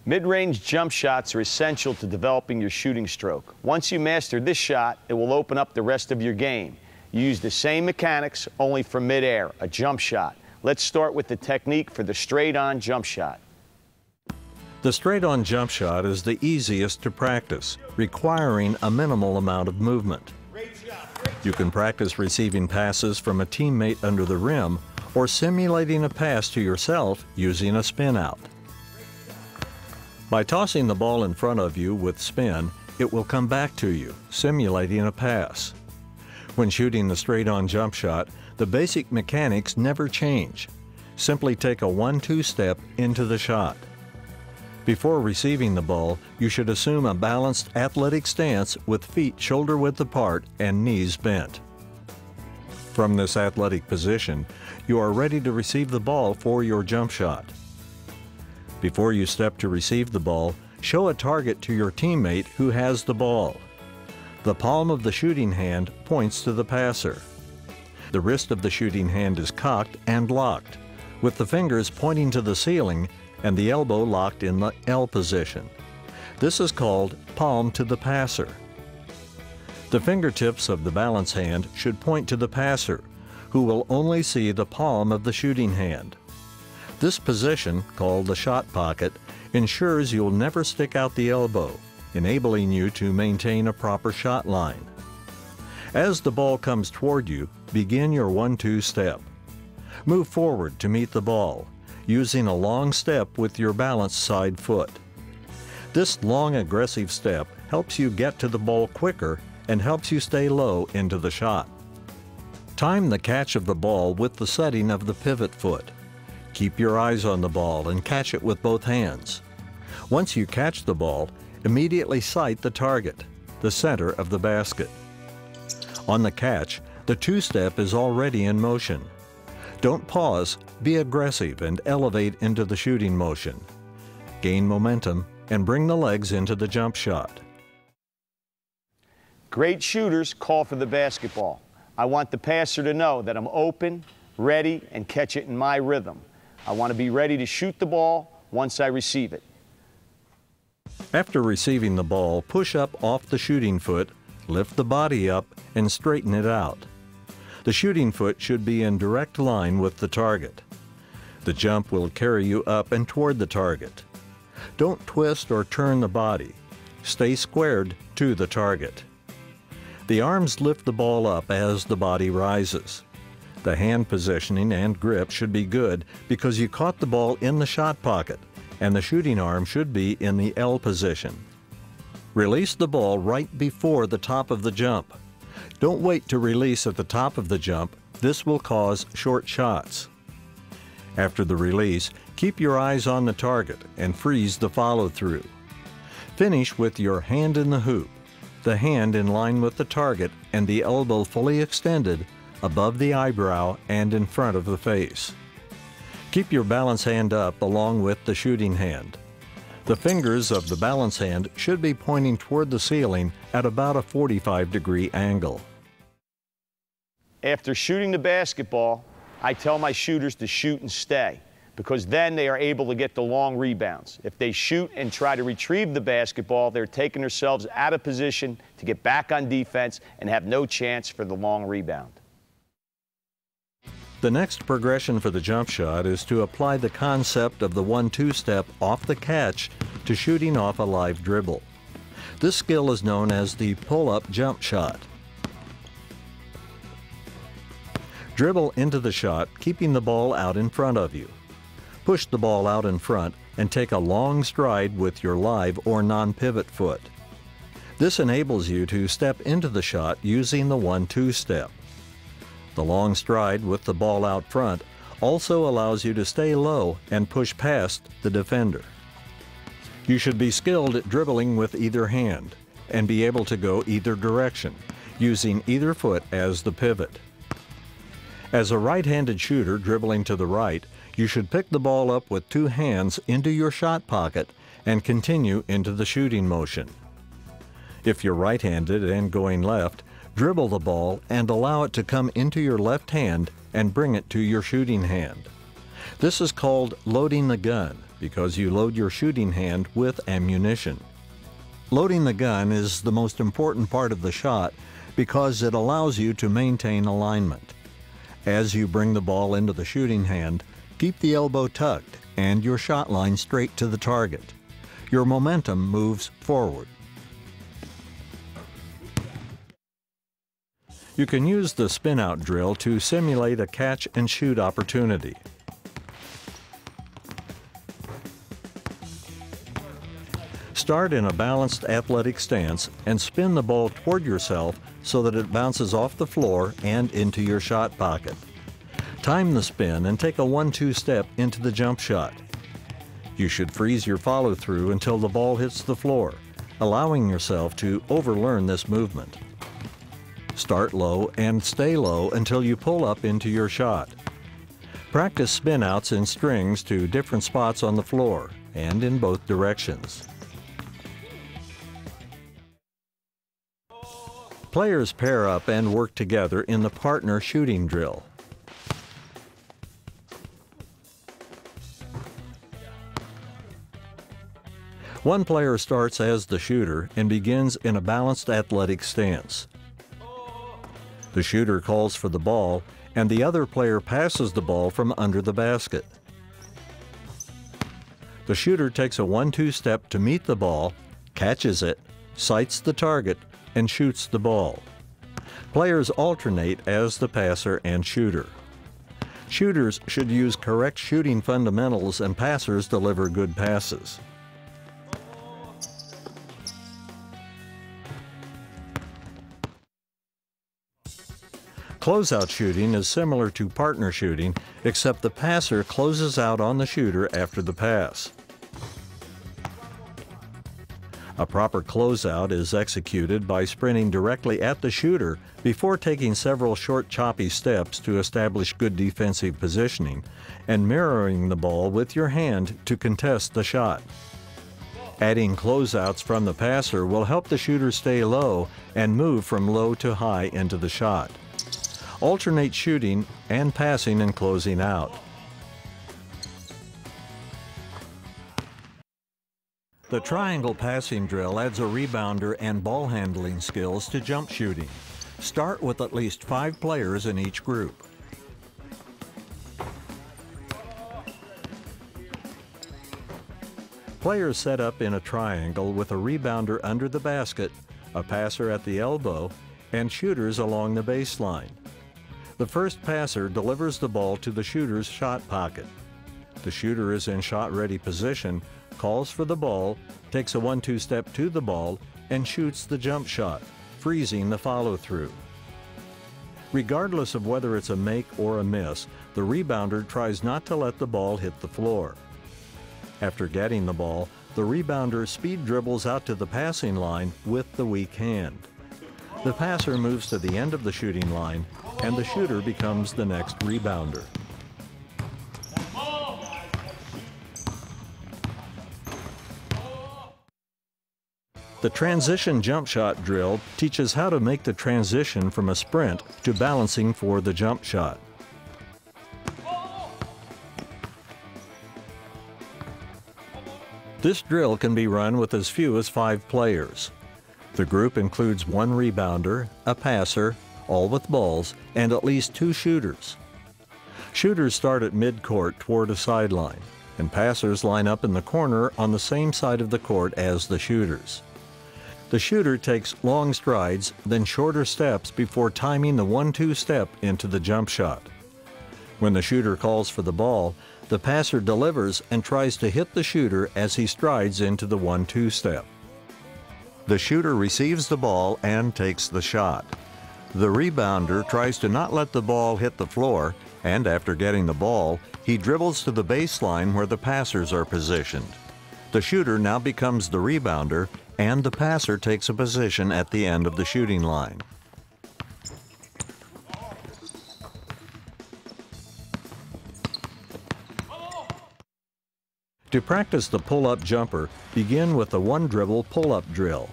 Mid-range jump shots are essential to developing your shooting stroke. Once you master this shot, it will open up the rest of your game. You use the same mechanics, only for mid-air, a jump shot. Let's start with the technique for the straight-on jump shot. The straight-on jump shot is the easiest to practice, requiring a minimal amount of movement. You can practice receiving passes from a teammate under the rim or simulating a pass to yourself using a spin-out. By tossing the ball in front of you with spin, it will come back to you, simulating a pass. When shooting the straight-on jump shot, the basic mechanics never change. Simply take a 1-2 step into the shot. Before receiving the ball, you should assume a balanced athletic stance with feet shoulder-width apart and knees bent. From this athletic position, you are ready to receive the ball for your jump shot. Before you step to receive the ball, show a target to your teammate who has the ball. The palm of the shooting hand points to the passer. The wrist of the shooting hand is cocked and locked, with the fingers pointing to the ceiling and the elbow locked in the L position. This is called palm to the passer. The fingertips of the balance hand should point to the passer, who will only see the palm of the shooting hand. This position, called the shot pocket, ensures you'll never stick out the elbow, enabling you to maintain a proper shot line. As the ball comes toward you, begin your 1-2 step. Move forward to meet the ball, using a long step with your balanced side foot. This long aggressive step helps you get to the ball quicker and helps you stay low into the shot. Time the catch of the ball with the setting of the pivot foot. Keep your eyes on the ball and catch it with both hands. Once you catch the ball, immediately sight the target, the center of the basket. On the catch, the 2-step is already in motion. Don't pause, be aggressive and elevate into the shooting motion. Gain momentum and bring the legs into the jump shot. Great shooters call for the basketball. I want the passer to know that I'm open, ready, and catch it in my rhythm. I want to be ready to shoot the ball once I receive it. After receiving the ball, push up off the shooting foot, lift the body up, and straighten it out. The shooting foot should be in direct line with the target. The jump will carry you up and toward the target. Don't twist or turn the body. Stay squared to the target. The arms lift the ball up as the body rises. The hand positioning and grip should be good because you caught the ball in the shot pocket, and the shooting arm should be in the L position. Release the ball right before the top of the jump. Don't wait to release at the top of the jump. This will cause short shots. After the release, keep your eyes on the target and freeze the follow-through. Finish with your hand in the hoop, the hand in line with the target and the elbow fully extended above the eyebrow and in front of the face. Keep your balance hand up along with the shooting hand. The fingers of the balance hand should be pointing toward the ceiling at about a 45-degree angle. After shooting the basketball, I tell my shooters to shoot and stay, because then they are able to get the long rebounds. If they shoot and try to retrieve the basketball, they're taking themselves out of position to get back on defense and have no chance for the long rebound. The next progression for the jump shot is to apply the concept of the 1-2 step off the catch to shooting off a live dribble. This skill is known as the pull-up jump shot. Dribble into the shot, keeping the ball out in front of you. Push the ball out in front and take a long stride with your live or non-pivot foot. This enables you to step into the shot using the 1-2 step. The long stride with the ball out front also allows you to stay low and push past the defender. You should be skilled at dribbling with either hand and be able to go either direction, using either foot as the pivot. As a right-handed shooter dribbling to the right, you should pick the ball up with 2 hands into your shot pocket and continue into the shooting motion. If you're right-handed and going left, dribble the ball and allow it to come into your left hand and bring it to your shooting hand. This is called loading the gun, because you load your shooting hand with ammunition. Loading the gun is the most important part of the shot because it allows you to maintain alignment. As you bring the ball into the shooting hand, keep the elbow tucked and your shot line straight to the target. Your momentum moves forward. You can use the spin-out drill to simulate a catch-and-shoot opportunity. Start in a balanced athletic stance and spin the ball toward yourself so that it bounces off the floor and into your shot pocket. Time the spin and take a 1-2 step into the jump shot. You should freeze your follow-through until the ball hits the floor, allowing yourself to overlearn this movement. Start low and stay low until you pull up into your shot. Practice spin-outs in strings to different spots on the floor and in both directions. Players pair up and work together in the partner shooting drill. One player starts as the shooter and begins in a balanced athletic stance. The shooter calls for the ball, and the other player passes the ball from under the basket. The shooter takes a 1-2 step to meet the ball, catches it, sights the target, and shoots the ball. Players alternate as the passer and shooter. Shooters should use correct shooting fundamentals, and passers deliver good passes. Closeout shooting is similar to partner shooting, except the passer closes out on the shooter after the pass. A proper closeout is executed by sprinting directly at the shooter before taking several short choppy steps to establish good defensive positioning and mirroring the ball with your hand to contest the shot. Adding closeouts from the passer will help the shooter stay low and move from low to high into the shot. Alternate shooting and passing and closing out. The triangle passing drill adds a rebounder and ball handling skills to jump shooting. Start with at least 5 players in each group. Players set up in a triangle with a rebounder under the basket, a passer at the elbow, and shooters along the baseline. The first passer delivers the ball to the shooter's shot pocket. The shooter is in shot-ready position, calls for the ball, takes a 1-2 step to the ball, and shoots the jump shot, freezing the follow-through. Regardless of whether it's a make or a miss, the rebounder tries not to let the ball hit the floor. After getting the ball, the rebounder speed dribbles out to the passing line with the weak hand. The passer moves to the end of the shooting line, and the shooter becomes the next rebounder. The transition jump shot drill teaches how to make the transition from a sprint to balancing for the jump shot. This drill can be run with as few as 5 players. The group includes 1 rebounder, a passer, all with balls, and at least 2 shooters. Shooters start at mid-court toward a sideline, and passers line up in the corner on the same side of the court as the shooters. The shooter takes long strides, then shorter steps before timing the 1-2 step into the jump shot. When the shooter calls for the ball, the passer delivers and tries to hit the shooter as he strides into the 1-2 step. The shooter receives the ball and takes the shot. The rebounder tries to not let the ball hit the floor, and after getting the ball, he dribbles to the baseline where the passers are positioned. The shooter now becomes the rebounder, and the passer takes a position at the end of the shooting line. To practice the pull-up jumper, begin with the 1-dribble pull-up drill.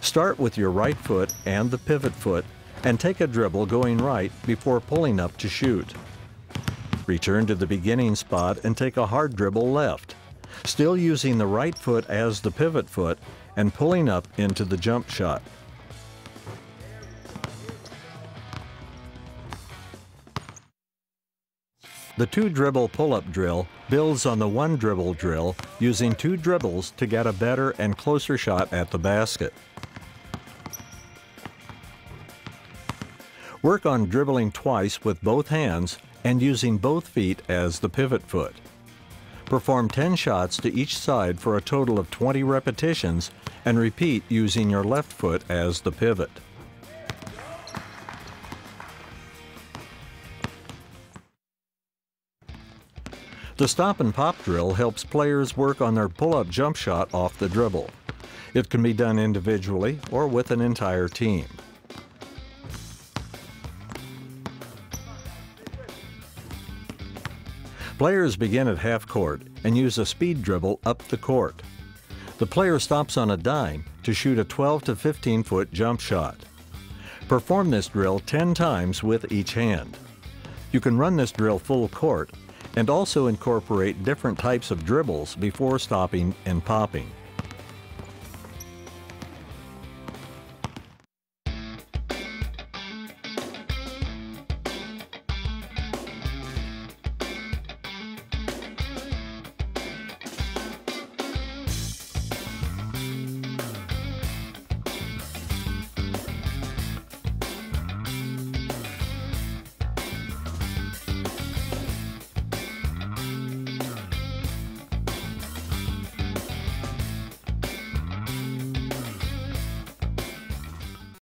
Start with your right foot and the pivot foot, and take a dribble going right before pulling up to shoot. Return to the beginning spot and take a hard dribble left, still using the right foot as the pivot foot and pulling up into the jump shot. The 2-dribble pull-up drill builds on the 1-dribble drill, using 2 dribbles to get a better and closer shot at the basket. Work on dribbling twice with both hands and using both feet as the pivot foot. Perform 10 shots to each side for a total of 20 repetitions and repeat using your left foot as the pivot. The stop and pop drill helps players work on their pull-up jump shot off the dribble. It can be done individually or with an entire team. Players begin at half court and use a speed dribble up the court. The player stops on a dime to shoot a 12 to 15-foot jump shot. Perform this drill 10 times with each hand. You can run this drill full court and also incorporate different types of dribbles before stopping and popping.